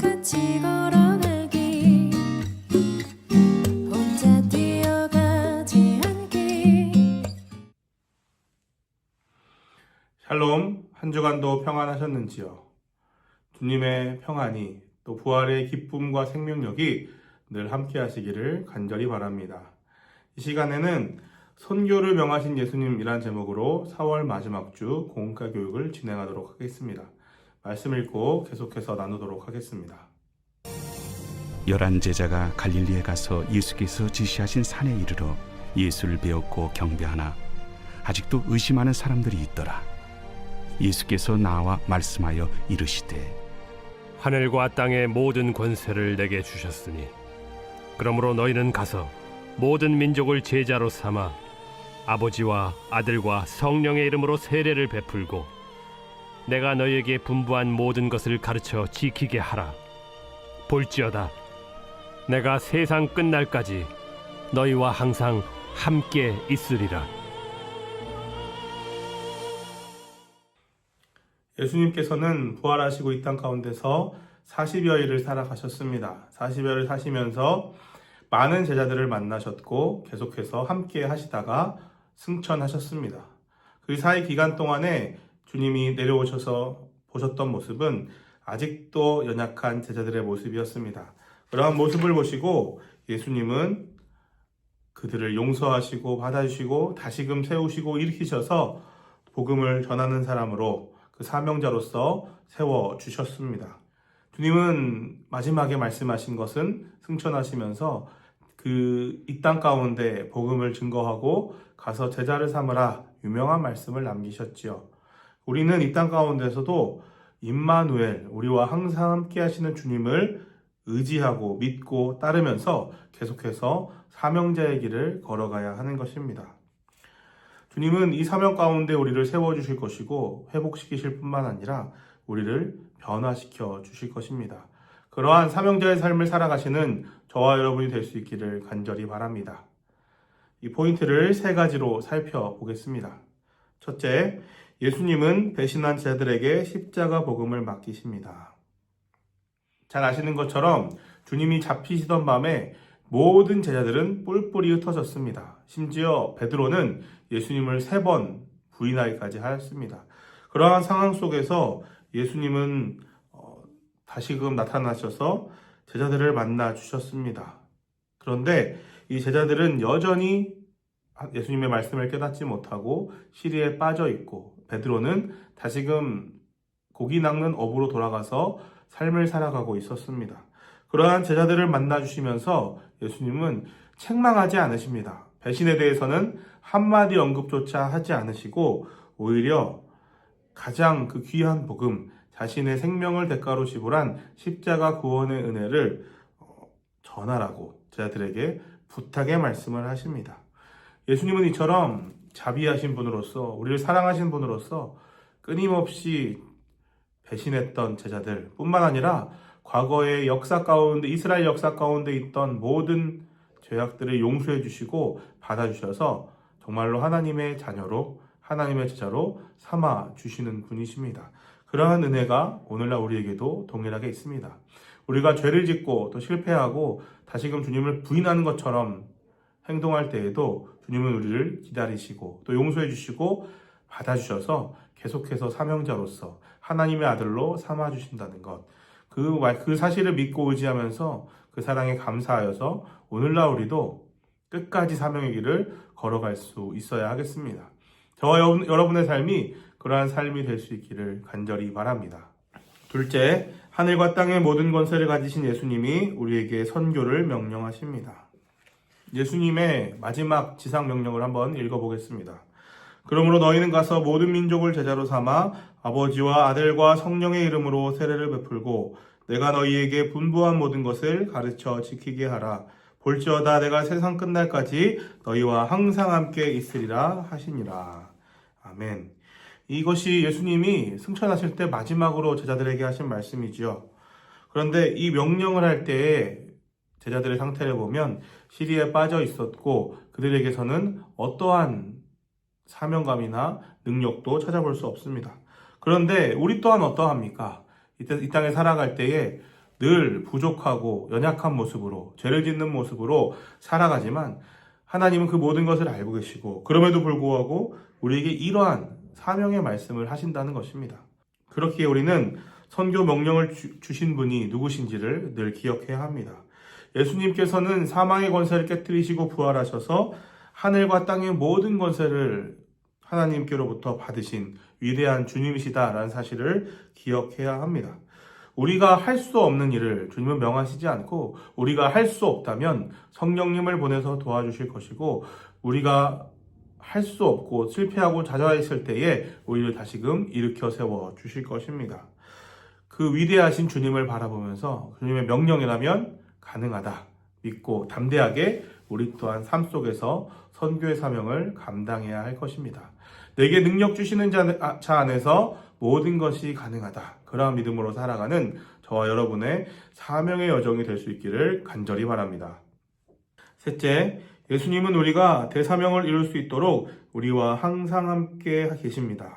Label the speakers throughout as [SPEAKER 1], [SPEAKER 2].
[SPEAKER 1] 같이 걸어가기 혼자 뛰어가지 않기.
[SPEAKER 2] 샬롬, 한 주간도 평안하셨는지요? 주님의 평안이 또 부활의 기쁨과 생명력이 늘 함께 하시기를 간절히 바랍니다. 이 시간에는 선교를 명하신 예수님이란 제목으로 4월 마지막 주 공과 교육을 진행하도록 하겠습니다. 말씀 읽고 계속해서 나누도록 하겠습니다.
[SPEAKER 3] 11 제자가 갈릴리에 가서 예수께서 지시하신 산에 이르러 예수를 배웠고 경배하나 아직도 의심하는 사람들이 있더라. 예수께서 나와 말씀하여 이르시되
[SPEAKER 4] 하늘과 땅의 모든 권세를 내게 주셨으니 그러므로 너희는 가서 모든 민족을 제자로 삼아 아버지와 아들과 성령의 이름으로 세례를 베풀고 내가 너희에게 분부한 모든 것을 가르쳐 지키게 하라. 볼지어다 내가 세상 끝날까지 너희와 항상 함께 있으리라.
[SPEAKER 2] 예수님께서는 부활하시고 이 땅 가운데서 40여일을 살아가셨습니다. 40여일을 사시면서 많은 제자들을 만나셨고 계속해서 함께 하시다가 승천하셨습니다. 그 사이 기간 동안에 주님이 내려오셔서 보셨던 모습은 아직도 연약한 제자들의 모습이었습니다. 그러한 모습을 보시고 예수님은 그들을 용서하시고 받아주시고 다시금 세우시고 일으키셔서 복음을 전하는 사람으로 그 사명자로서 세워주셨습니다. 주님은 마지막에 말씀하신 것은 승천하시면서 이 땅 가운데 복음을 증거하고 가서 제자를 삼으라 유명한 말씀을 남기셨지요. 우리는 이 땅 가운데서도 임마누엘, 우리와 항상 함께 하시는 주님을 의지하고 믿고 따르면서 계속해서 사명자의 길을 걸어가야 하는 것입니다. 주님은 이 사명 가운데 우리를 세워주실 것이고 회복시키실 뿐만 아니라 우리를 변화시켜 주실 것입니다. 그러한 사명자의 삶을 살아가시는 저와 여러분이 될 수 있기를 간절히 바랍니다. 이 포인트를 세 가지로 살펴보겠습니다. 첫째, 예수님은 배신한 제자들에게 십자가 복음을 맡기십니다. 잘 아시는 것처럼 주님이 잡히시던 밤에 모든 제자들은 뿔뿔이 흩어졌습니다. 심지어 베드로는 예수님을 3번 부인하기까지 하였습니다. 그러한 상황 속에서 예수님은 다시금 나타나셔서 제자들을 만나 주셨습니다. 그런데 이 제자들은 여전히 예수님의 말씀을 깨닫지 못하고 시리에 빠져 있고 베드로는 다시금 고기 낚는 업으로 돌아가서 삶을 살아가고 있었습니다. 그러한 제자들을 만나 주시면서 예수님은 책망하지 않으십니다. 배신에 대해서는 한마디 언급조차 하지 않으시고 오히려 가장 그 귀한 복음, 자신의 생명을 대가로 지불한 십자가 구원의 은혜를 전하라고 제자들에게 부탁의 말씀을 하십니다. 예수님은 이처럼 자비하신 분으로서 우리를 사랑하신 분으로서 끊임없이 배신했던 제자들 뿐만 아니라 과거의 역사 가운데 이스라엘 역사 가운데 있던 모든 죄악들을 용서해 주시고 받아주셔서 정말로 하나님의 자녀로 하나님의 제자로 삼아 주시는 분이십니다. 그러한 은혜가 오늘날 우리에게도 동일하게 있습니다. 우리가 죄를 짓고 또 실패하고 다시금 주님을 부인하는 것처럼 행동할 때에도 주님은 우리를 기다리시고 또 용서해 주시고 받아주셔서 계속해서 사명자로서 하나님의 아들로 삼아 주신다는 것, 그 사실을 믿고 의지하면서 그 사랑에 감사하여서 오늘날 우리도 끝까지 사명의 길을 걸어갈 수 있어야 하겠습니다. 저와 여러분의 삶이 그러한 삶이 될 수 있기를 간절히 바랍니다. 둘째, 하늘과 땅의 모든 권세를 가지신 예수님이 우리에게 선교를 명령하십니다. 예수님의 마지막 지상 명령을 한번 읽어보겠습니다. 그러므로 너희는 가서 모든 민족을 제자로 삼아 아버지와 아들과 성령의 이름으로 세례를 베풀고 내가 너희에게 분부한 모든 것을 가르쳐 지키게 하라. 볼지어다 내가 세상 끝날까지 너희와 항상 함께 있으리라 하시니라. 아멘. 이것이 예수님이 승천하실 때 마지막으로 제자들에게 하신 말씀이지요. 그런데 이 명령을 할 때에 제자들의 상태를 보면 시리에 빠져 있었고 그들에게서는 어떠한 사명감이나 능력도 찾아볼 수 없습니다. 그런데 우리 또한 어떠합니까? 이 땅에 살아갈 때에 늘 부족하고 연약한 모습으로, 죄를 짓는 모습으로 살아가지만 하나님은 그 모든 것을 알고 계시고 그럼에도 불구하고 우리에게 이러한 사명의 말씀을 하신다는 것입니다. 그렇기에 우리는 선교 명령을 주신 분이 누구신지를 늘 기억해야 합니다. 예수님께서는 사망의 권세를 깨뜨리시고 부활하셔서 하늘과 땅의 모든 권세를 하나님께로부터 받으신 위대한 주님이시다라는 사실을 기억해야 합니다. 우리가 할 수 없는 일을 주님은 명하시지 않고 우리가 할 수 없다면 성령님을 보내서 도와주실 것이고 우리가 할 수 없고 실패하고 좌절했을 때에 우리를 다시금 일으켜 세워 주실 것입니다. 그 위대하신 주님을 바라보면서 주님의 명령이라면 가능하다 믿고 담대하게 우리 또한 삶 속에서 선교의 사명을 감당해야 할 것입니다. 내게 능력 주시는 자 안에서 모든 것이 가능하다. 그러한 믿음으로 살아가는 저와 여러분의 사명의 여정이 될 수 있기를 간절히 바랍니다. 셋째, 예수님은 우리가 대사명을 이룰 수 있도록 우리와 항상 함께 계십니다.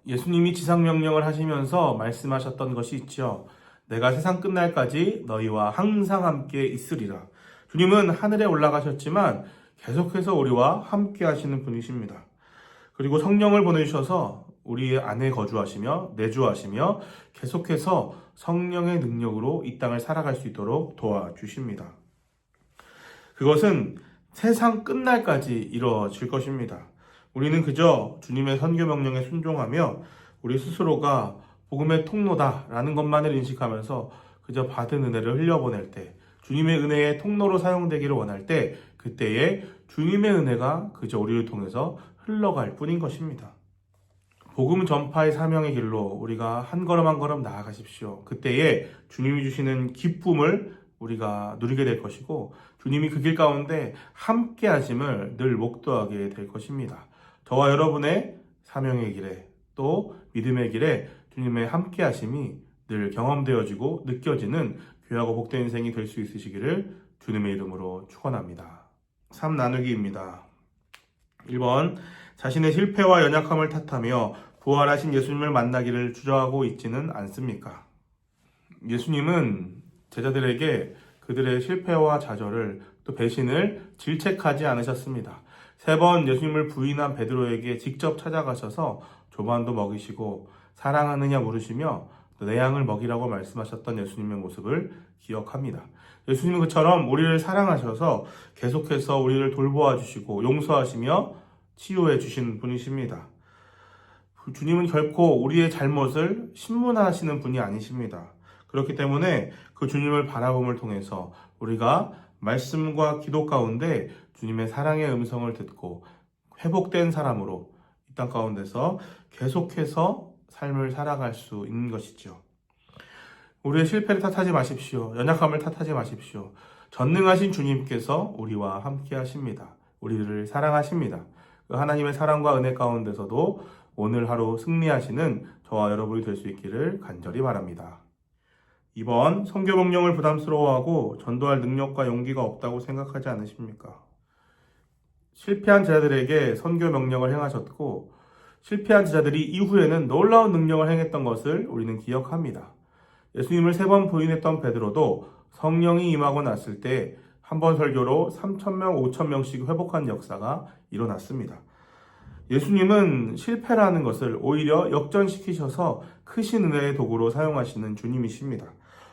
[SPEAKER 2] 예수님이 지상명령을 하시면서 말씀하셨던 것이 있죠. 내가 세상 끝날까지 너희와 항상 함께 있으리라. 주님은 하늘에 올라가셨지만 계속해서 우리와 함께 하시는 분이십니다. 그리고 성령을 보내주셔서 우리 안에 거주하시며 내주하시며 계속해서 성령의 능력으로 이 땅을 살아갈 수 있도록 도와주십니다. 그것은 세상 끝날까지 이루어질 것입니다. 우리는 그저 주님의 선교 명령에 순종하며 우리 스스로가 복음의 통로다라는 것만을 인식하면서 그저 받은 은혜를 흘려보낼 때, 주님의 은혜의 통로로 사용되기를 원할 때, 그때에 주님의 은혜가 그저 우리를 통해서 흘러갈 뿐인 것입니다. 복음 전파의 사명의 길로 우리가 한 걸음 한 걸음 나아가십시오. 그때에 주님이 주시는 기쁨을 우리가 누리게 될 것이고 주님이 그 길 가운데 함께 하심을 늘 목도하게 될 것입니다. 저와 여러분의 사명의 길에 또 믿음의 길에 주님의 함께 하심이 늘 경험되어지고 느껴지는 귀하고 복된 인생이 될 수 있으시기를 주님의 이름으로 축원합니다. 3 나누기입니다. 1번, 자신의 실패와 연약함을 탓하며 부활하신 예수님을 만나기를 주저하고 있지는 않습니까? 예수님은 제자들에게 그들의 실패와 좌절을 또 배신을 질책하지 않으셨습니다. 3번 예수님을 부인한 베드로에게 직접 찾아가셔서 조반도 먹이시고 사랑하느냐 물으시며 내 양을 먹이라고 말씀하셨던 예수님의 모습을 기억합니다. 예수님은 그처럼 우리를 사랑하셔서 계속해서 우리를 돌보아 주시고 용서하시며 치유해 주신 분이십니다. 주님은 결코 우리의 잘못을 신문하시는 분이 아니십니다. 그렇기 때문에 그 주님을 바라봄을 통해서 우리가 말씀과 기도 가운데 주님의 사랑의 음성을 듣고 회복된 사람으로 이 땅 가운데서 계속해서 삶을 살아갈 수 있는 것이죠. 우리의 실패를 탓하지 마십시오. 연약함을 탓하지 마십시오. 전능하신 주님께서 우리와 함께 하십니다. 우리를 사랑하십니다. 그 하나님의 사랑과 은혜 가운데서도 오늘 하루 승리하시는 저와 여러분이 될 수 있기를 간절히 바랍니다. 2번, 선교 명령을 부담스러워하고 전도할 능력과 용기가 없다고 생각하지 않으십니까? 실패한 제자들에게 선교 명령을 행하셨고 실패한 제자들이 이후에는 놀라운 능력을 행했던 것을 우리는 기억합니다. 예수님을 3번 부인했던 베드로도 성령이 임하고 났을 때 한 번 설교로 3,000명, 5,000명씩 회복한 역사가 일어났습니다. 예수님은 실패라는 것을 오히려 역전시키셔서 크신 은혜의 도구로 사용하시는 주님이십니다.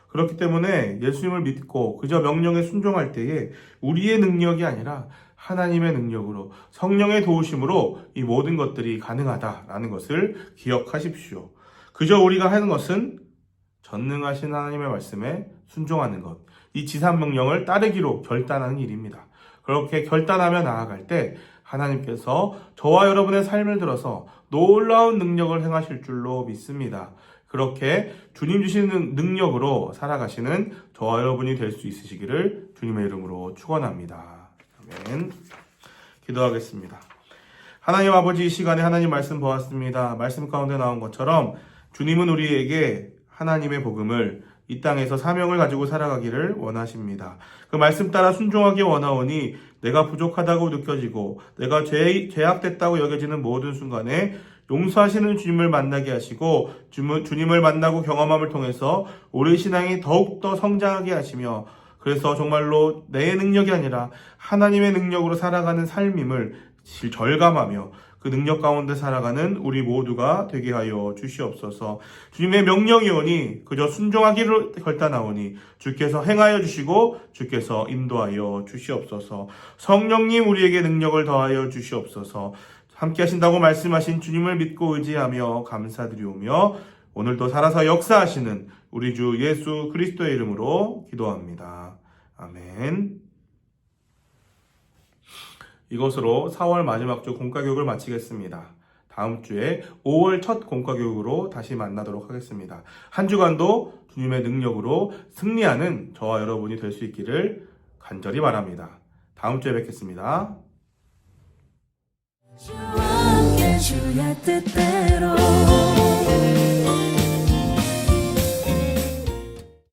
[SPEAKER 2] 그렇기 때문에 예수님을 믿고 그저 명령에 순종할 때에 우리의 능력이 아니라 하나님의 능력으로 성령의 도우심으로 이 모든 것들이 가능하다라는 것을 기억하십시오. 그저 우리가 하는 것은 전능하신 하나님의 말씀에 순종하는 것, 이 지상명령을 따르기로 결단하는 일입니다. 그렇게 결단하며 나아갈 때 하나님께서 저와 여러분의 삶을 들어서 놀라운 능력을 행하실 줄로 믿습니다. 그렇게 주님 주시는 능력으로 살아가시는 저와 여러분이 될 수 있으시기를 주님의 이름으로 축원합니다. 아멘. 기도하겠습니다. 하나님 아버지, 이 시간에 하나님 말씀 보았습니다. 말씀 가운데 나온 것처럼 주님은 우리에게 하나님의 복음을 이 땅에서 사명을 가지고 살아가기를 원하십니다. 그 말씀 따라 순종하기 원하오니 내가 부족하다고 느껴지고 내가 죄악됐다고 여겨지는 모든 순간에 용서하시는 주님을 만나게 하시고 주님을 만나고 경험함을 통해서 우리 신앙이 더욱더 성장하게 하시며 그래서 정말로 내 능력이 아니라 하나님의 능력으로 살아가는 삶임을 절감하며 그 능력 가운데 살아가는 우리 모두가 되게 하여 주시옵소서. 주님의 명령이오니 그저 순종하기를 결단하오니 주께서 행하여 주시고 주께서 인도하여 주시옵소서. 성령님 우리에게 능력을 더하여 주시옵소서. 함께 하신다고 말씀하신 주님을 믿고 의지하며 감사드리오며 오늘도 살아서 역사하시는 우리 주 예수 그리스도의 이름으로 기도합니다. 아멘. 이것으로 4월 마지막 주 공과교육을 마치겠습니다. 다음 주에 5월 첫 공과교육으로 다시 만나도록 하겠습니다. 한 주간도 주님의 능력으로 승리하는 저와 여러분이 될 수 있기를 간절히 바랍니다. 다음 주에 뵙겠습니다.
[SPEAKER 1] 주와 함께 주의 뜻대로